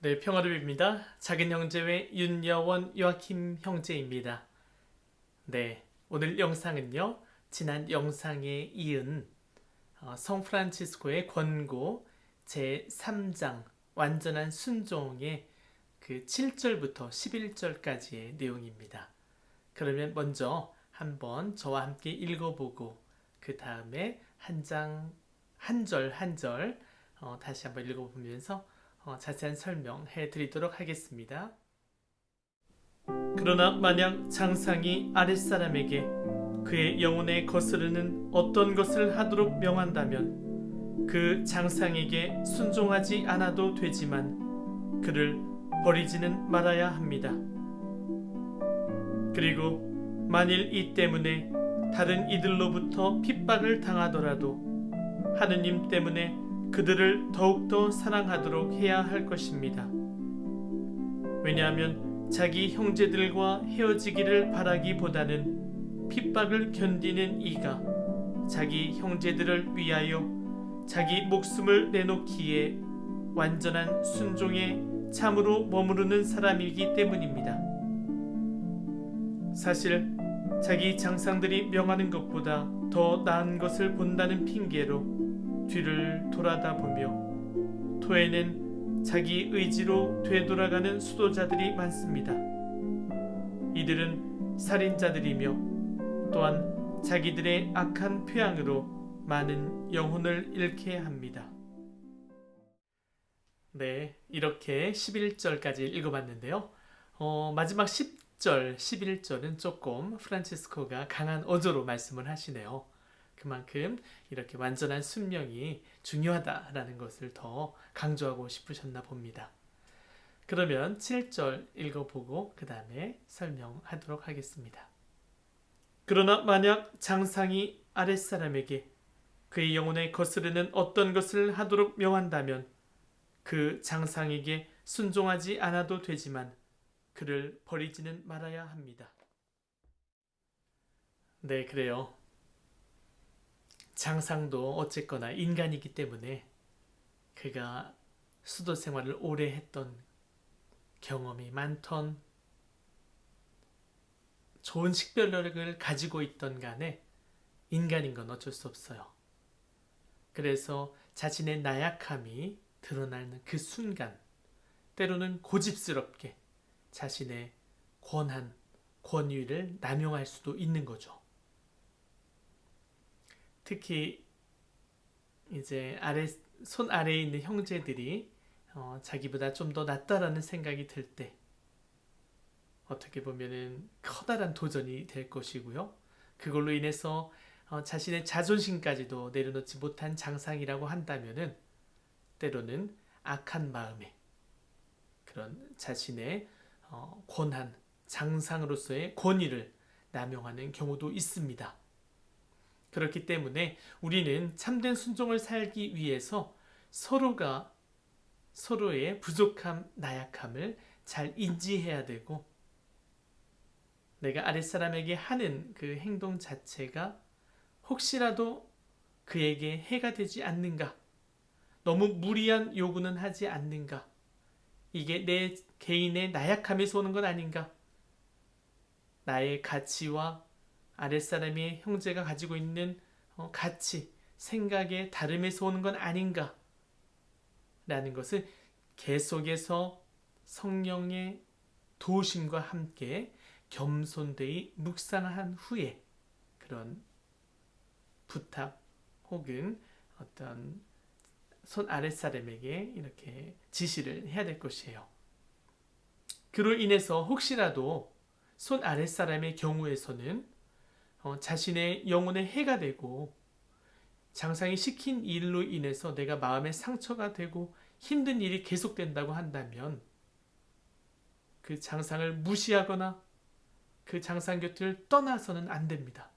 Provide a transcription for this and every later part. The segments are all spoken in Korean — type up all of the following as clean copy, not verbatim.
네, 평화롭입니다. 작은 형제회 윤여원 요아킴 형제입니다. 네, 오늘 영상은요, 지난 영상에 이은 성프란치스코의 권고 제3장 완전한 순종의 그 7절부터 11절까지의 내용입니다. 그러면 먼저 한번 저와 함께 읽어보고 그 다음에 한 절 한 절 다시 한번 읽어보면서 자세한 설명해 드리도록 하겠습니다. 그러나 만약 장상이 아랫사람에게 그의 영혼에 거스르는 어떤 것을 하도록 명한다면 그 장상에게 순종하지 않아도 되지만 그를 버리지는 말아야 합니다. 그리고 만일 이 때문에 다른 이들로부터 핍박을 당하더라도 하느님 때문에 그들을 더욱더 사랑하도록 해야 할 것입니다. 왜냐하면 자기 형제들과 헤어지기를 바라기보다는 핍박을 견디는 이가 자기 형제들을 위하여 자기 목숨을 내놓기에 완전한 순종에 참으로 머무르는 사람이기 때문입니다. 사실 자기 장상들이 명하는 것보다 더 나은 것을 본다는 핑계로 뒤를 돌아다 보며 토에는 자기 의지로 되돌아가는 수도자들이 많습니다. 이들은 살인자들이며 또한 자기들의 악한 표양으로 많은 영혼을 잃게 합니다. 네, 이렇게 11절까지 읽어봤는데요. 마지막 10절, 11절은 조금 프란치스코가 강한 어조로 말씀을 하시네요. 그만큼 이렇게 완전한 순명이 중요하다라는 것을 더 강조하고 싶으셨나 봅니다. 그러면 7절 읽어보고 그 다음에 설명하도록 하겠습니다. 그러나 만약 장상이 아랫사람에게 그의 영혼에 거스르는 어떤 것을 하도록 명한다면 그 장상에게 순종하지 않아도 되지만 그를 버리지는 말아야 합니다. 네, 그래요. 장상도 어쨌거나 인간이기 때문에 그가 수도 생활을 오래 했던 경험이 많던 좋은 식별력을 가지고 있던 간에 인간인 건 어쩔 수 없어요. 그래서 자신의 나약함이 드러나는 그 순간 때로는 고집스럽게 자신의 권한, 권위를 남용할 수도 있는 거죠. 특히 이제 손 아래에 있는 형제들이 자기보다 좀 더 낫다라는 생각이 들 때 어떻게 보면은 커다란 도전이 될 것이고요. 그걸로 인해서 자신의 자존심까지도 내려놓지 못한 장상이라고 한다면은 때로는 악한 마음에 그런 자신의 권한, 장상으로서의 권위를 남용하는 경우도 있습니다. 그렇기 때문에 우리는 참된 순종을 살기 위해서 서로가 서로의 부족함, 나약함을 잘 인지해야 되고 내가 아랫사람에게 하는 그 행동 자체가 혹시라도 그에게 해가 되지 않는가, 너무 무리한 요구는 하지 않는가, 이게 내 개인의 나약함에서 오는 건 아닌가, 나의 가치와 아랫사람의 형제가 가지고 있는 가치, 생각의 다름에서 오는 건 아닌가 라는 것을 계속해서 성령의 도우심과 함께 겸손되이 묵상한 후에 그런 부탁 혹은 어떤 손 아랫사람에게 이렇게 지시를 해야 될 것이에요. 그로 인해서 혹시라도 손 아랫사람의 경우에서는 자신의 영혼의 해가 되고 장상이 시킨 일로 인해서 내가 마음에 상처가 되고 힘든 일이 계속된다고 한다면 그 장상을 무시하거나 그 장상 곁을 떠나서는 안 됩니다.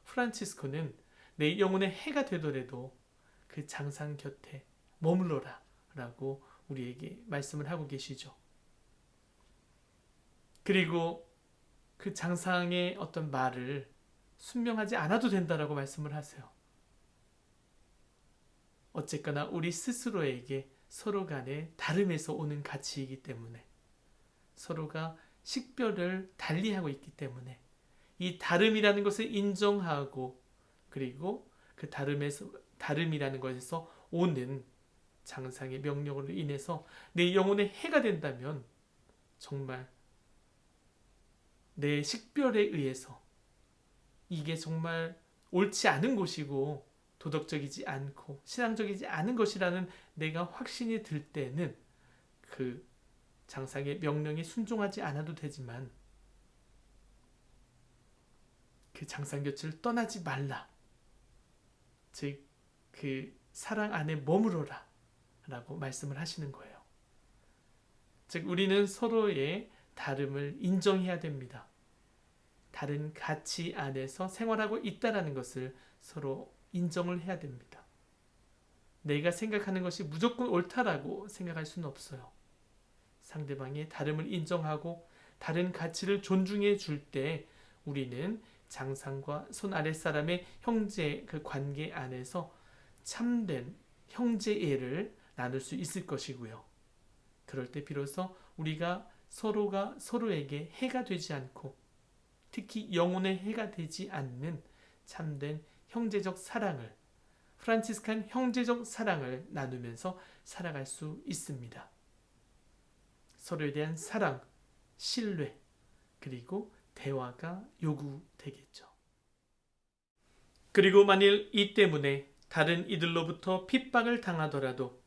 프란치스코는 내 영혼의 해가 되더라도 그 장상 곁에 머물러라 라고 우리에게 말씀을 하고 계시죠. 그리고 그 장상의 어떤 말을 순명하지 않아도 된다라고 말씀을 하세요. 어쨌거나 우리 스스로에게 서로 간의 다름에서 오는 가치이기 때문에, 서로가 식별을 달리하고 있기 때문에 이 다름이라는 것을 인정하고, 그리고 그 다름이라는 것에서 오는 장상의 명령으로 인해서 내 영혼의 해가 된다면, 정말 내 식별에 의해서 이게 정말 옳지 않은 것이고 도덕적이지 않고 신앙적이지 않은 것이라는 내가 확신이 들 때는 그 장상의 명령에 순종하지 않아도 되지만, 그 장상 곁을 떠나지 말라, 즉 그 사랑 안에 머무러라 라고 말씀을 하시는 거예요. 즉 우리는 서로의 다름을 인정해야 됩니다. 다른 가치 안에서 생활하고 있다는 것을 서로 인정을 해야 됩니다. 내가 생각하는 것이 무조건 옳다라고 생각할 수는 없어요. 상대방의 다름을 인정하고 다른 가치를 존중해 줄 때 우리는 장상과 손 아랫사람의 형제 그 관계 안에서 참된 형제애를 나눌 수 있을 것이고요. 그럴 때 비로소 우리가 서로가 서로에게 해가 되지 않고, 특히 영혼의 해가 되지 않는 참된 형제적 사랑을, 프란치스칸 형제적 사랑을 나누면서 살아갈 수 있습니다. 서로에 대한 사랑, 신뢰, 그리고 대화가 요구되겠죠. 그리고 만일 이 때문에 다른 이들로부터 핍박을 당하더라도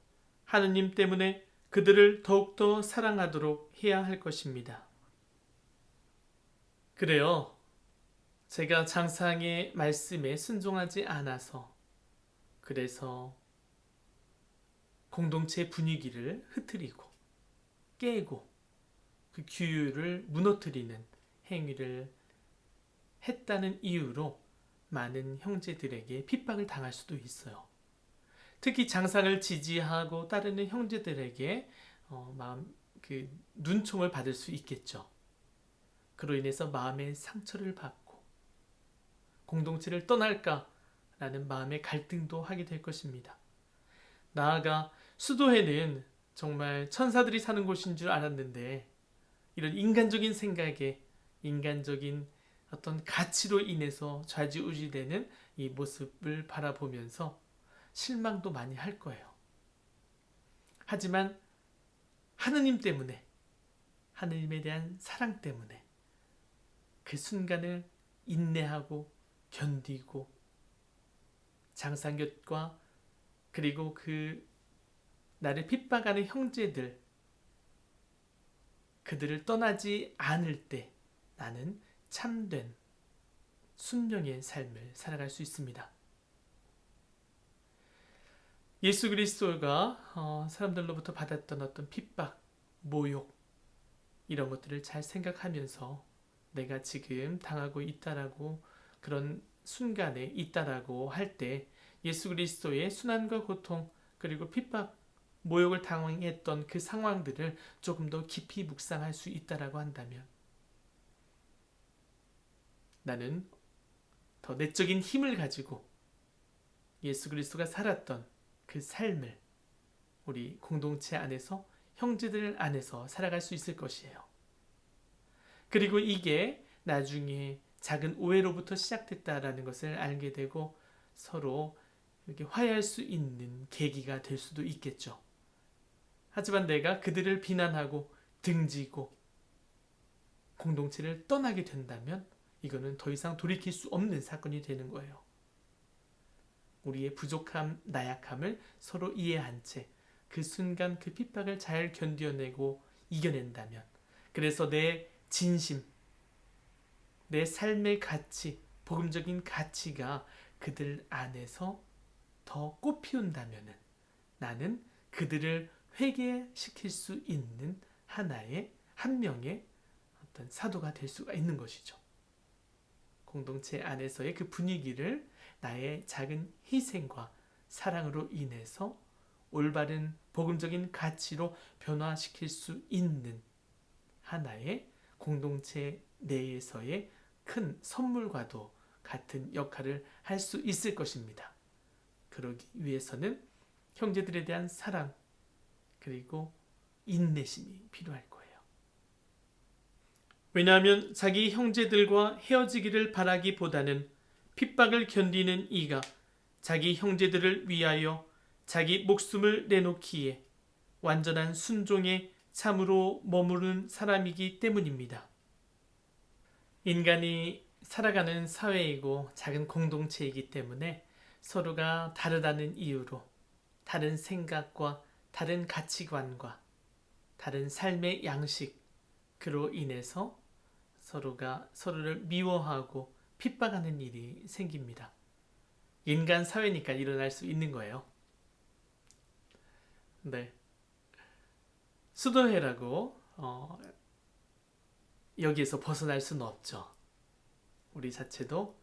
하느님 때문에 그들을 더욱더 사랑하도록 해야 할 것입니다. 그래요. 제가 장상의 말씀에 순종하지 않아서, 그래서 공동체 분위기를 흐트리고 깨고 그 규율을 무너뜨리는 행위를 했다는 이유로 많은 형제들에게 핍박을 당할 수도 있어요. 특히 장상을 지지하고 따르는 형제들에게 눈총을 받을 수 있겠죠. 그로 인해서 마음의 상처를 받고 공동체를 떠날까라는 마음의 갈등도 하게 될 것입니다. 나아가 수도회는 정말 천사들이 사는 곳인 줄 알았는데, 이런 인간적인 생각에, 인간적인 어떤 가치로 인해서 좌지우지되는 이 모습을 바라보면서 실망도 많이 할 거예요. 하지만 하느님 때문에, 하느님에 대한 사랑 때문에 그 순간을 인내하고 견디고 장상곁과 그리고 그 나를 핍박하는 형제들, 그들을 떠나지 않을 때 나는 참된 순종의 삶을 살아갈 수 있습니다. 예수 그리스도가 사람들로부터 받았던 어떤 핍박, 모욕, 이런 것들을 잘 생각하면서 내가 지금 당하고 있다라고, 그런 순간에 있다라고 할 때 예수 그리스도의 순환과 고통, 그리고 핍박, 모욕을 당했던 그 상황들을 조금 더 깊이 묵상할 수 있다라고 한다면, 나는 더 내적인 힘을 가지고 예수 그리스도가 살았던 그 삶을 우리 공동체 안에서, 형제들 안에서 살아갈 수 있을 것이에요. 그리고 이게 나중에 작은 오해로부터 시작됐다라는 것을 알게 되고 서로 이렇게 화해할 수 있는 계기가 될 수도 있겠죠. 하지만 내가 그들을 비난하고 등지고 공동체를 떠나게 된다면 이거는 더 이상 돌이킬 수 없는 사건이 되는 거예요. 우리의 부족함, 나약함을 서로 이해한 채 그 순간 그 핍박을 잘 견뎌내고 이겨낸다면, 그래서 내 진심, 내 삶의 가치, 복음적인 가치가 그들 안에서 더 꽃피운다면 나는 그들을 회개시킬 수 있는 한 명의 어떤 사도가 될 수가 있는 것이죠. 공동체 안에서의 그 분위기를 나의 작은 희생과 사랑으로 인해서 올바른 복음적인 가치로 변화시킬 수 있는 하나의 공동체 내에서의 큰 선물과도 같은 역할을 할 수 있을 것입니다. 그러기 위해서는 형제들에 대한 사랑, 그리고 인내심이 필요할 거예요. 왜냐하면 자기 형제들과 헤어지기를 바라기보다는 핍박을 견디는 이가 자기 형제들을 위하여 자기 목숨을 내놓기에 완전한 순종에 참으로 머무른 사람이기 때문입니다. 인간이 살아가는 사회이고 작은 공동체이기 때문에 서로가 다르다는 이유로 다른 생각과 다른 가치관과 다른 삶의 양식으로 인해서 서로가 서로를 미워하고 핍박하는 일이 생깁니다. 인간 사회니까 일어날 수 있는 거예요. 네. 수도회라고 여기에서 벗어날 수는 없죠. 우리 자체도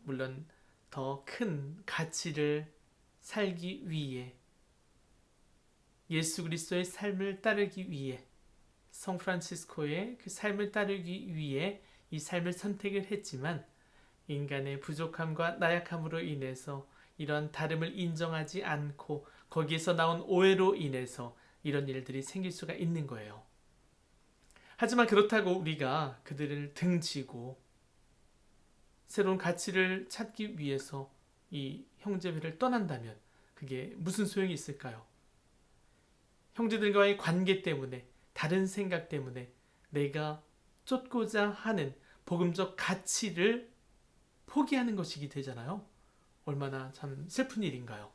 물론 더 큰 가치를 살기 위해 예수 그리스도의 삶을 따르기 위해 성 프란치스코의 그 삶을 따르기 위해 이 삶을 선택을 했지만 인간의 부족함과 나약함으로 인해서 이런 다름을 인정하지 않고 거기에서 나온 오해로 인해서 이런 일들이 생길 수가 있는 거예요. 하지만 그렇다고 우리가 그들을 등지고 새로운 가치를 찾기 위해서 이 형제회를 떠난다면 그게 무슨 소용이 있을까요? 형제들과의 관계 때문에 다른 생각 때문에 내가 쫓고자 하는 복음적 가치를 포기하는 것이기 되잖아요. 얼마나 참 슬픈 일인가요?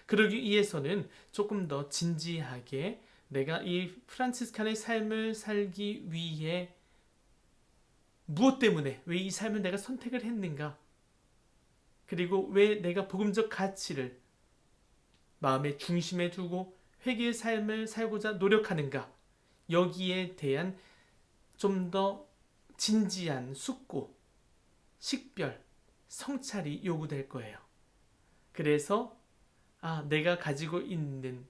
그러기 위해서는 조금 더 진지하게 내가 이 프란치스칸의 삶을 살기 위해 무엇 때문에 왜 이 삶을 내가 선택을 했는가? 그리고 왜 내가 복음적 가치를 마음의 중심에 두고 회개의 삶을 살고자 노력하는가? 여기에 대한 좀 더 진지한 숙고, 식별, 성찰이 요구될 거예요. 그래서 내가 가지고 있는,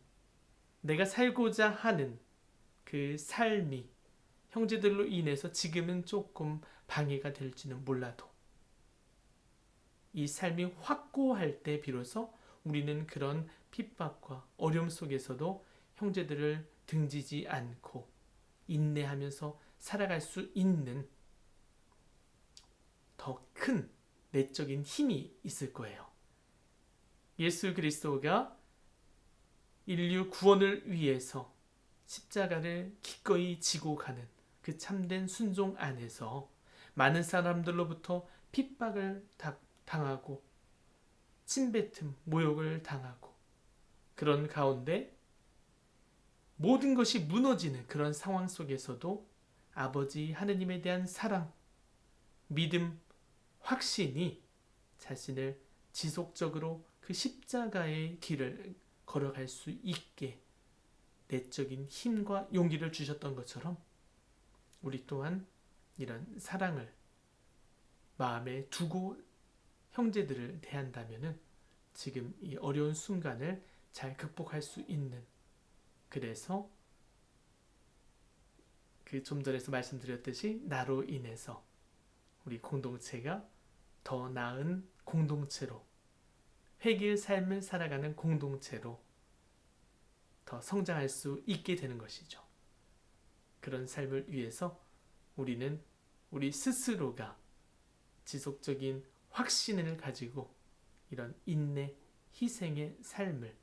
내가 살고자 하는 그 삶이 형제들로 인해서 지금은 조금 방해가 될지는 몰라도 이 삶이 확고할 때 비로소 우리는 그런 핍박과 어려움 속에서도 형제들을 등지지 않고 인내하면서 살아갈 수 있는 더 큰 내적인 힘이 있을 거예요. 예수 그리스도가 인류 구원을 위해서 십자가를 기꺼이 지고 가는 그 참된 순종 안에서 많은 사람들로부터 핍박을 당하고 침뱉음, 모욕을 당하고 그런 가운데 모든 것이 무너지는 그런 상황 속에서도 아버지 하느님에 대한 사랑, 믿음, 확신이 자신을 지속적으로 그 십자가의 길을 걸어갈 수 있게 내적인 힘과 용기를 주셨던 것처럼 우리 또한 이런 사랑을 마음에 두고 형제들을 대한다면은 지금 이 어려운 순간을 잘 극복할 수 있는, 그래서 그 좀 전에서 말씀드렸듯이 나로 인해서 우리 공동체가 더 나은 공동체로, 회개의 삶을 살아가는 공동체로 더 성장할 수 있게 되는 것이죠. 그런 삶을 위해서 우리는 우리 스스로가 지속적인 확신을 가지고 이런 인내, 희생의 삶을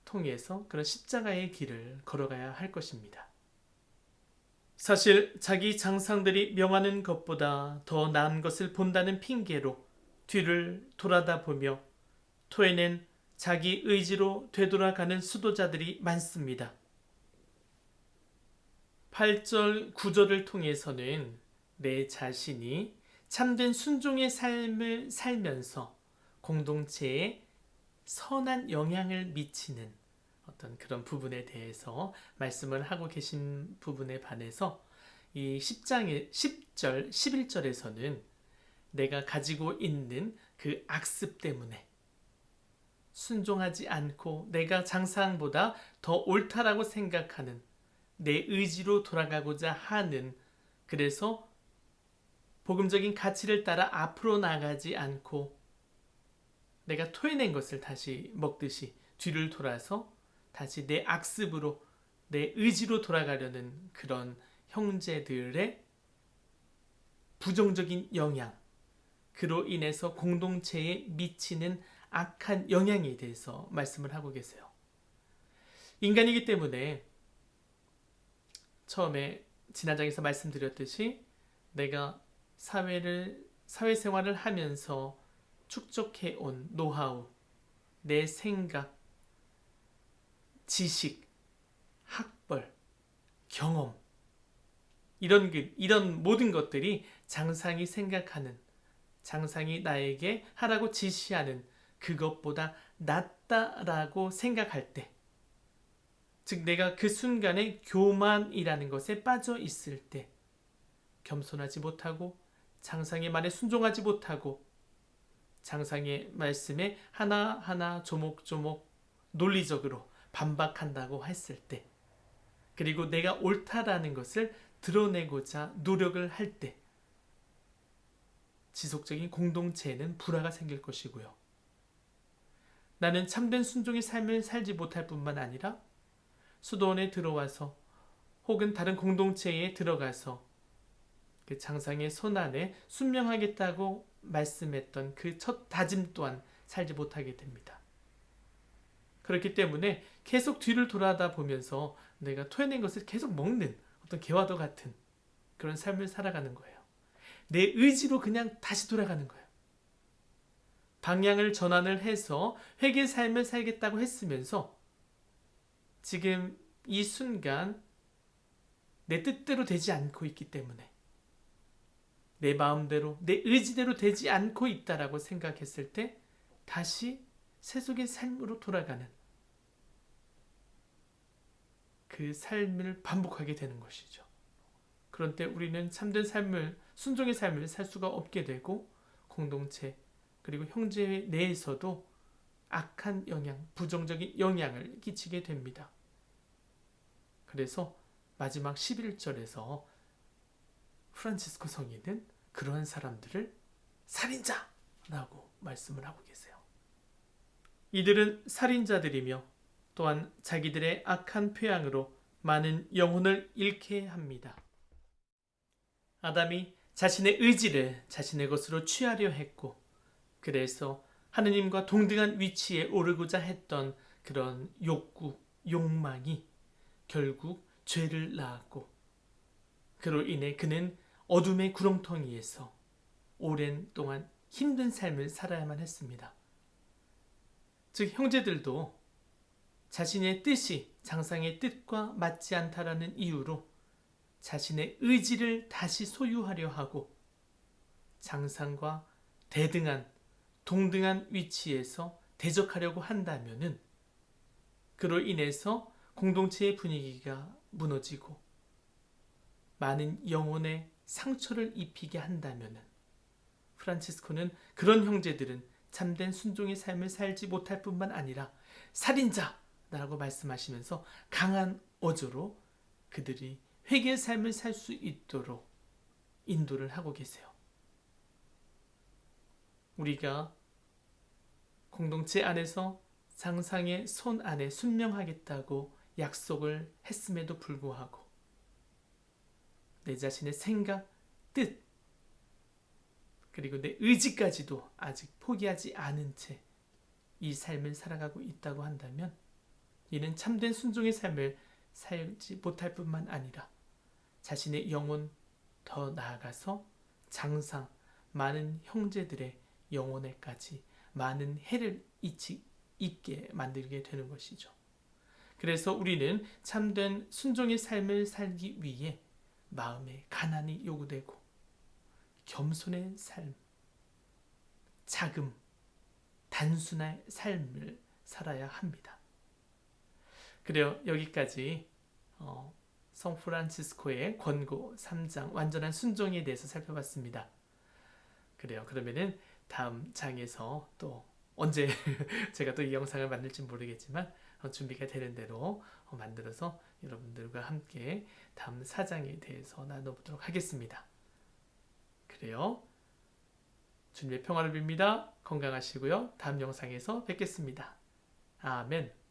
통해서 그런 십자가의 길을 걸어가야 할 것입니다. 사실 자기 장상들이 명하는 것보다 더 나은 것을 본다는 핑계로 뒤를 돌아다 보며 토해낸 자기 의지로 되돌아가는 수도자들이 많습니다. 8절, 9절을 통해서는 내 자신이 참된 순종의 삶을 살면서 공동체에 선한 영향을 미치는 어떤 그런 부분에 대해서 말씀을 하고 계신 부분에 반해서 이 10장의 10절, 11절에서는 내가 가지고 있는 그 악습 때문에 순종하지 않고 내가 장사항보다 더 옳다라고 생각하는 내 의지로 돌아가고자 하는, 그래서 복음적인 가치를 따라 앞으로 나가지 않고 내가 토해낸 것을 다시 먹듯이 뒤를 돌아서 다시 내 악습으로 내 의지로 돌아가려는 그런 형제들의 부정적인 영향, 그로 인해서 공동체에 미치는 악한 영향에 대해서 말씀을 하고 계세요. 인간이기 때문에 처음에 지난 장에서 말씀드렸듯이 내가 사회생활을 하면서 축적해온 노하우, 내 생각, 지식, 학벌, 경험, 이런 모든 것들이 장상이 생각하는, 장상이 나에게 하라고 지시하는 그것보다 낫다라고 생각할 때, 즉 내가 그 순간에 교만이라는 것에 빠져 있을 때, 겸손하지 못하고 장상의 말에 순종하지 못하고 장상의 말씀에 하나하나 조목조목 논리적으로 반박한다고 했을 때, 그리고 내가 옳다라는 것을 드러내고자 노력을 할 때 지속적인 공동체에는 불화가 생길 것이고요. 나는 참된 순종의 삶을 살지 못할 뿐만 아니라 수도원에 들어와서 혹은 다른 공동체에 들어가서 그 장상의 손 안에 순명하겠다고 말씀했던 그 첫 다짐 또한 살지 못하게 됩니다. 그렇기 때문에 계속 뒤를 돌아다 보면서 내가 토해낸 것을 계속 먹는 어떤 개와도 같은 그런 삶을 살아가는 거예요. 내 의지로 그냥 다시 돌아가는 거예요. 방향을 전환을 해서 회개의 삶을 살겠다고 했으면서 지금 이 순간 내 뜻대로 되지 않고 있기 때문에, 내 마음대로 내 의지대로 되지 않고 있다라고 생각했을 때 다시 세속의 삶으로 돌아가는 그 삶을 반복하게 되는 것이죠. 그런 때 우리는 참된 삶을, 순종의 삶을 살 수가 없게 되고 공동체 그리고 형제 내에서도 악한 영향, 부정적인 영향을 끼치게 됩니다. 그래서 마지막 11절에서 프란치스코 성인은 그런 사람들을 살인자라고 말씀을 하고 계세요. 이들은 살인자들이며 또한 자기들의 악한 표양으로 많은 영혼을 잃게 합니다. 아담이 자신의 의지를 자신의 것으로 취하려 했고, 그래서 하느님과 동등한 위치에 오르고자 했던 그런 욕구, 욕망이 결국 죄를 낳았고, 그로 인해 그는 어둠의 구렁텅이에서 오랜 동안 힘든 삶을 살아야만 했습니다. 즉 형제들도 자신의 뜻이 장상의 뜻과 맞지 않다라는 이유로 자신의 의지를 다시 소유하려 하고 장상과 대등한, 동등한 위치에서 대적하려고 한다면은 그로 인해서 공동체의 분위기가 무너지고 많은 영혼의 상처를 입히게 한다면은 프란치스코는 그런 형제들은 참된 순종의 삶을 살지 못할 뿐만 아니라 살인자라고 말씀하시면서 강한 어조로 그들이 회개의 삶을 살 수 있도록 인도를 하고 계세요. 우리가 공동체 안에서 장상의 손 안에 순명하겠다고 약속을 했음에도 불구하고 내 자신의 생각, 뜻, 그리고 내 의지까지도 아직 포기하지 않은 채 이 삶을 살아가고 있다고 한다면 이는 참된 순종의 삶을 살지 못할 뿐만 아니라 자신의 영혼, 더 나아가서 장상, 많은 형제들의 영혼에까지 많은 해를 입게 만들게 되는 것이죠. 그래서 우리는 참된 순종의 삶을 살기 위해 마음의 가난이 요구되고 겸손의 삶, 자금, 단순한 삶을 살아야 합니다. 그래요. 여기까지 성 프란치스코의 권고 3장 완전한 순종에 대해서 살펴봤습니다. 그래요. 그러면은 다음 장에서 또 언제 제가 또 이 영상을 만들지 모르겠지만 준비가 되는 대로 만들어서 여러분들과 함께 다음 4장에 대해서 나눠보도록 하겠습니다. 그래요. 주님의 평화를 빕니다. 건강하시고요. 다음 영상에서 뵙겠습니다. 아멘.